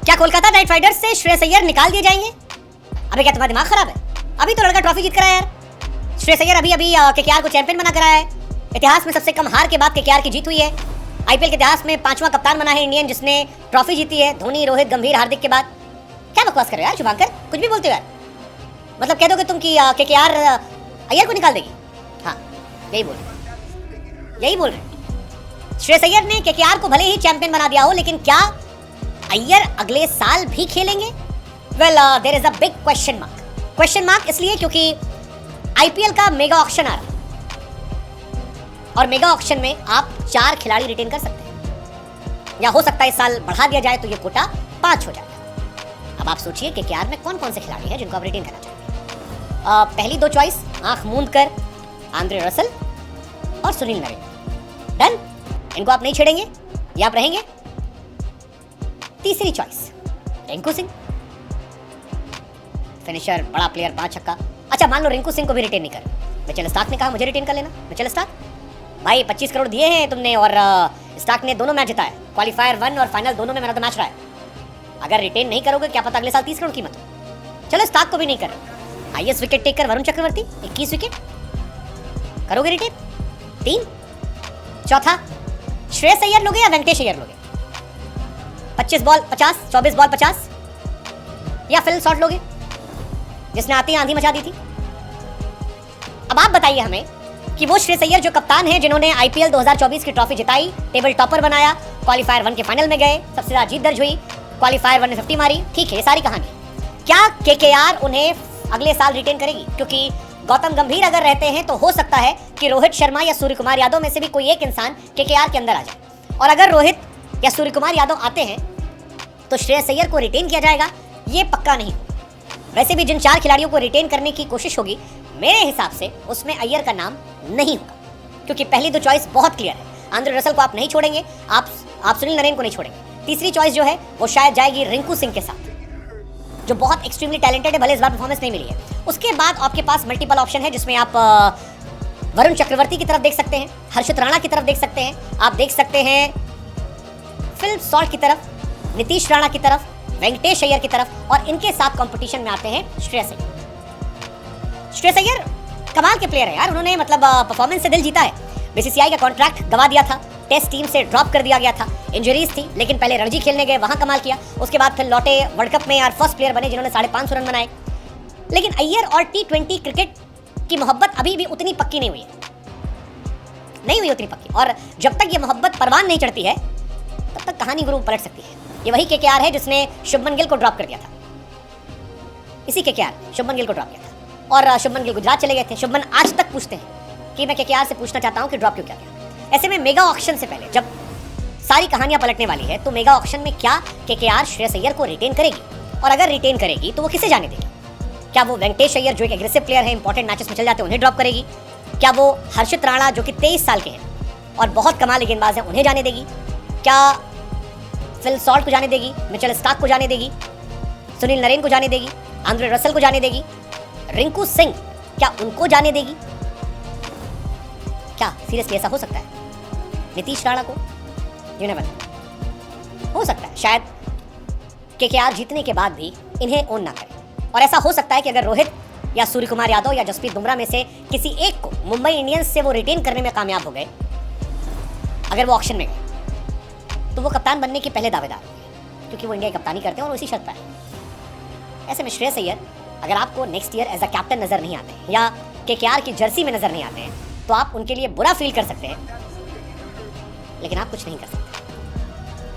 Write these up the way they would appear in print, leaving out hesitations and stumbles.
क्या Kolkata night Riders से श्रेयस अय्यर निकाल दिए जाएंगे? अबे क्या तुम्हारा दिमाग खराब है? अभी तो लड़का ट्रॉफी जीत कर आया यार। श्रेयस अय्यर अभी केकेआर को चैंपियन बना कर आया है। इतिहास में सबसे कम हार के बाद केकेआर की जीत हुई है। आईपीएल के इतिहास में 5वां कप्तान बना है इंडियन जिसने ट्रॉफी जीती है, धोनी, रोहित, गंभीर, हार्दिक के बाद। क्या बकवास कर रहे हो यार शुभांकर, कुछ भी बोलते हो यार। मतलब कह दोगे तुम कि केकेआर अय्यर को निकाल देगी? हाँ यही बोल रहे। श्रेयस अय्यर ने केकेआर को भले ही चैंपियन बना दिया हो, लेकिन क्या अय्यर अगले साल भी खेलेंगे? Well there is a big question mark इसलिए क्योंकि आईपीएल का मेगा ऑक्शन आ रहा है और मेगा ऑक्शन में आप 4 खिलाड़ी रिटेन कर सकते हैं, या हो सकता है इस साल बढ़ा दिया जाए तो ये कोटा 5 हो जाएगा। अब आप सोचिए कि केकेआर में कौन कौन से खिलाड़ी हैं जिनको आप रिटेन करना चाहेंगे। पहली 2 चॉइस आंख मूंद कर आंद्रे रसल और सुनील नरेन। डन, इनको आप नहीं छेड़ेंगे, ये आप रहेंगे। तीसरी चॉइस रिंकू सिंह, फिनिशर, बड़ा प्लेयर, 5 छक्का। अच्छा मान लो रिंकू सिंह को भी रिटेन नहीं कर, मिचेल स्टार्क ने कहा मुझे रिटेन कर लेना। मिचेल स्टार्क भाई 25 करोड़ दिए हैं तुमने और स्टार्क ने दोनों मैच जिताए, क्वालीफायर 1 और फाइनल दोनों में मैन ऑफ द मैच रहा है। अगर रिटेन नहीं करोगे क्या पता अगले साल 30 करोड़ कीमत हो। चलो स्टार्क को भी नहीं कर रहे। Highest wicket taker Varun Chakravarthy 21 wicket, करोगे रिटेन? 3। चौथा श्रेयस अय्यर लोगे या वेंकटेश अय्यर लोगे? 25 बॉल 50, 24 बॉल 50, या फिल शॉट लोगे जिसने आती आंधी मचा दी थी? अब आप बताइए हमें कि वो श्रेयस अय्यर जो कप्तान है, जिन्होंने आईपीएल 2024 की ट्रॉफी जिताई, टेबल टॉपर बनाया, क्वालीफायर 1 के फाइनल में गए, सबसे ज्यादा जीत दर्ज हुई, क्वालीफायर 1 में 50 मारी, ठीक है ये सारी कहानी। क्या केकेआर उन्हें अगले साल रिटेन करेगी? क्योंकि गौतम गंभीर अगर रहते हैं तो हो सकता है कि रोहित शर्मा या सूर्य कुमार यादव में से भी कोई एक इंसान केकेआर के अंदर आ जाए, और अगर रोहित या सूर्य कुमार यादव आते हैं तो श्रेयस अय्यर को रिटेन किया जाएगा, ये पक्का नहीं। वैसे भी जिन 4 खिलाड़ियों को रिटेन करने की कोशिश होगी, मेरे हिसाब से उसमें अय्यर का नाम नहीं होगा, क्योंकि पहली 2 चॉइस बहुत क्लियर है। आंद्रे रसल को आप नहीं छोड़ेंगे, आप सुनील नरेन को नहीं छोड़ेंगे। तीसरी चॉइस जो है वो शायद जाएगी रिंकू सिंह के साथ, जो बहुत एक्सट्रीमली टैलेंटेड है, भले इस बार परफॉर्मेंस नहीं मिली है। उसके बाद आपके पास मल्टीपल ऑप्शन है, जिसमें आप वरुण चक्रवर्ती की तरफ देख सकते हैं, हर्षित राणा की तरफ देख सकते हैं, आप देख सकते हैं फिल सॉल्ट की तरफ, नीतीश राणा की तरफ, वेंकटेश अय्यर की तरफ, और इनके साथ कंपटीशन में आते हैं श्रेयस अय्यर। श्रेयस अय्यर कमाल के प्लेयर है यार, उन्होंने मतलब परफॉर्मेंस से दिल जीता है। बीसीसीआई का कॉन्ट्रैक्ट गवा दिया था, टेस्ट टीम से ड्रॉप कर दिया गया था, इंजरीज थी, लेकिन पहले रणजी खेलने गए, वहां कमाल किया, उसके बाद फिर लौटे, वर्ल्ड कप में यार फर्स्ट प्लेयर बने जिन्होंने 550 रन बनाए। लेकिन अय्यर और T20 क्रिकेट की मोहब्बत अभी भी उतनी पक्की नहीं हुई है, नहीं हुई उतनी पक्की, और जब तक ये मोहब्बत परवान नहीं चढ़ती है तब तक कहानी गुरु पलट सकती है। ये वही केकेआर है जिसने शुभमन गिल को ड्रॉप कर दिया था, इसी केकेआर शुभमन गिल को ड्रॉप किया था, और शुभमन गिल गुजरात चले गए थे। शुभमन आज तक पूछते हैं कि मैं केकेआर से पूछना चाहता हूं कि ड्रॉप क्यों किया गया। ऐसे में मेगा ऑक्शन से पहले जब सारी कहानियां पलटने वाली है, तो मेगा ऑक्शन में क्या केकेआर श्रेयस अय्यर को रिटेन करेगी, और अगर रिटेन करेगी तो वो किसे जाने देगी? क्या वो वेंकटेश अय्यर जो एक एग्रेसिव प्लेयर है, इंपॉर्टेंट मैचेस में चल जाते हैं, उन्हें ड्रॉप करेगी? क्या वो हर्षित राणा जो कि 23 साल के हैं और बहुत कमाल गेंदबाज हैं, उन्हें जाने देगी? क्या फिल सॉल्ट को जाने देगी? मिचेल स्टार्क को जाने देगी? सुनील नरेन को जाने देगी? आंद्रे रसल को जाने देगी? रिंकू सिंह क्या उनको जाने देगी? क्या सीरियसली ऐसा हो सकता है? नीतीश राणा को हो सकता है शायद केकेआर जीतने के बाद भी इन्हें ओन ना करे, और ऐसा हो सकता है कि अगर रोहित या सूर्य कुमार यादव या जसप्रीत बुमराह में से किसी एक को मुंबई इंडियंस से वो रिटेन करने में कामयाब हो गए, अगर वो ऑक्शन में गए, तो वो कप्तान बनने के पहले दावेदार होंगे, क्योंकि वो इंडिया की कप्तानी करते हैं और उसी शर्त पर है। ऐसे में श्रेयस अय्यर अगर आपको next year as a captain नजर नहीं आते हैं या केकेआर की जर्सी में नजर नहीं आते हैं, तो आप उनके लिए बुरा फील कर सकते हैं, लेकिन आप कुछ नहीं कर सकते।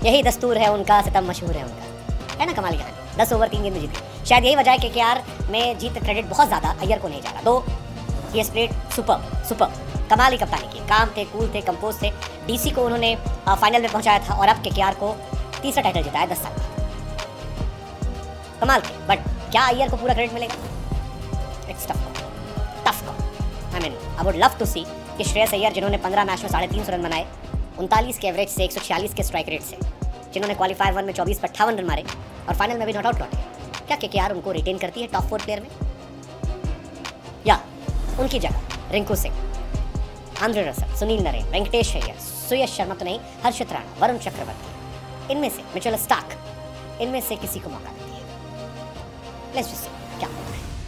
यही दस्तूर है उनका, सितम मशहूर है उनका, है ना कमाल की कहानी। 10 ओवर 3 गेंद में जीत गए। शायद यही वजह है केकेआर में जीत क्रेडिट बहुत ज़्यादा अय्यर को नहीं जा रहा। दो ही स्प्लेड सुपर कमाल की कप्तानी की, काम थे, कूल थे, कंपोज थे। डीसी को उन्होंने फाइनल में पहुंचाया था, और अब केकेआर को तीसरा टाइटल जिताया 10 साल बाद। कमाल थे, बट क्या अय्यर को पूरा क्रेडिट मिलेगा? It's tough call. I mean I would love to see कि श्रेयस अय्यर जिन्होंने 15 मैच में 350 रन बनाए, 39 के एवरेज से, 146 के स्ट्राइक रेट से, जिन्होंने क्वालीफायर 1 में 24 पर 58 रन मारे और फाइनल में भी नॉट आउट लौटे, क्या केकेआर उनको रिटेन करती है टॉप 4 प्लेयर में? या उनकी जगह रिंकू सिंह, आंद्रे रसल, सुनील नरेन, वेंकटेश अय्यर, सुयश शर्मा तो नहीं, हर्षित राणा, वरुण चक्रवर्ती, इनमें से मिचेल स्टार्क इनमें से किसी को मौका देती है। लेट्स जस्ट सी क्या होता है।